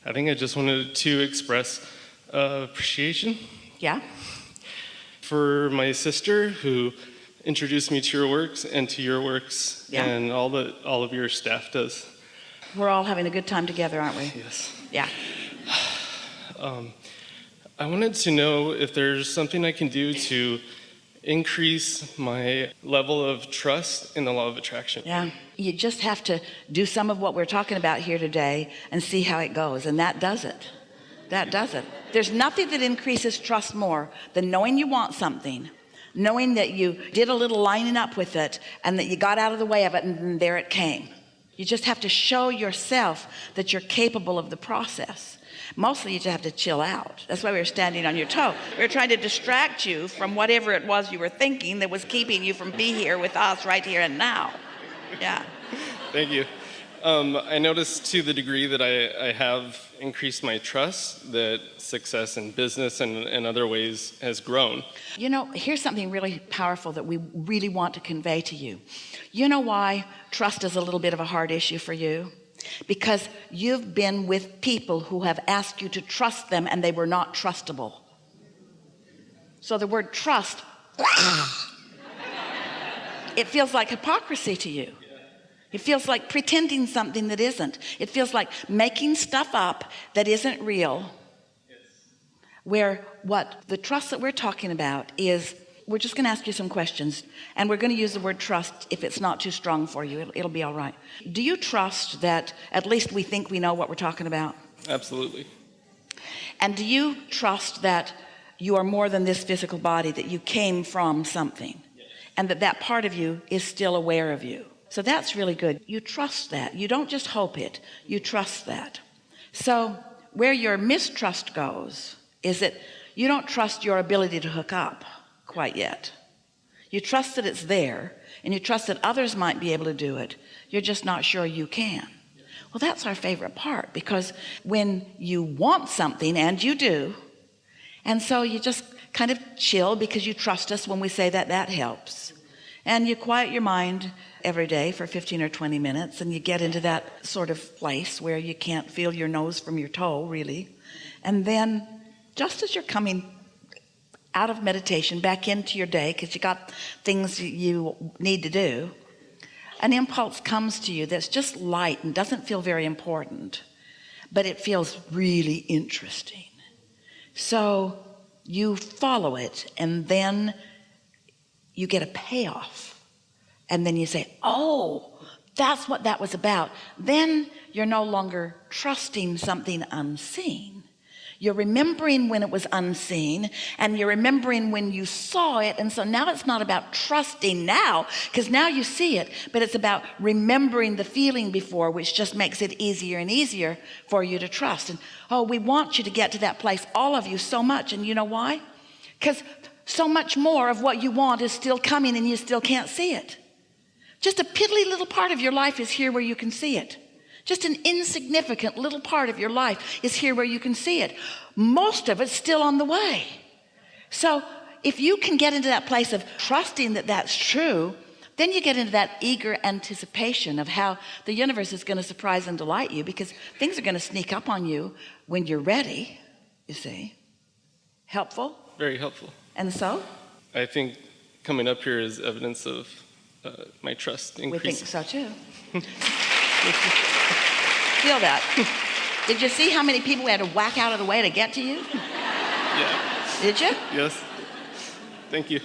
I think I just wanted to express appreciation Yeah? for my sister who introduced me to your works and to your works, Yeah. and all of your staff does. We're all having a good time together, aren't we? Yes. Yeah. I wanted to know if there's something I can do to increase my level of trust in the law of attraction. Yeah. You just have to do some of what we're talking about here today and see how it goes. And that does it. That does it. There's nothing that increases trust more than knowing you want something, knowing that you did a little lining up with it and that you got out of the way of it, and then there it came. You just have to show yourself that you're capable of the process. Mostly you just have to chill out. That's why we were standing on your toe. We were trying to distract you from whatever it was you were thinking that was keeping you from being here with us right here and now. Yeah. Thank you. I noticed to the degree that I have increased my trust that success in business and other ways has grown. You know, here's something really powerful that we really want to convey to you. You know why trust is a little bit of a hard issue for you? Because you've been with people who have asked you to trust them and they were not trustable. So the word trust, it feels like hypocrisy to you. It feels like pretending something that isn't. It feels like making stuff up that isn't real. Where what the trust that we're talking about is, we're just going to ask you some questions, and we're going to use the word trust if it's not too strong for you. It'll be all right. Do you trust that at least we think we know what we're talking about? Absolutely. And do you trust that you are more than this physical body, that you came from something, and that that part of you is still aware of you? So that's really good. You trust that. You don't just hope it. You trust that. So where your mistrust goes is that you don't trust your ability to hook up quite yet. You trust that it's there, and you trust that others might be able to do it. You're just not sure you can. Well, that's our favorite part, because when you want something, and you do, and so you just kind of chill because you trust us when we say that, that helps. And you quiet your mind every day for 15 or 20 minutes, and you get into that sort of place where you can't feel your nose from your toe, really. And then just as you're coming out of meditation back into your day, because you got things you need to do, an impulse comes to you that's just light and doesn't feel very important, but it feels really interesting. So you follow it, and then you get a payoff, and then you say, oh, that's what that was about. Then you're no longer trusting something unseen. You're remembering when it was unseen, and you're remembering when you saw it. And so now it's not about trusting now, because now you see it, but it's about remembering the feeling before, which just makes it easier and easier for you to trust. And oh, we want you to get to that place, all of you, so much. And you know why? Because so much more of what you want is still coming, and you still can't see it. Just a piddly little part of your life is here where you can see it. Just an insignificant little part of your life is here where you can see it. Most of it's still on the way. So if you can get into that place of trusting that that's true, then you get into that eager anticipation of how the universe is going to surprise and delight you, because things are going to sneak up on you when you're ready, you see. Helpful? Very helpful. And so? I think coming up here is evidence of my trust increasing. We think so too. Feel that. Did you see how many people we had to whack out of the way to get to you? Yeah. Did you? Yes. Thank you.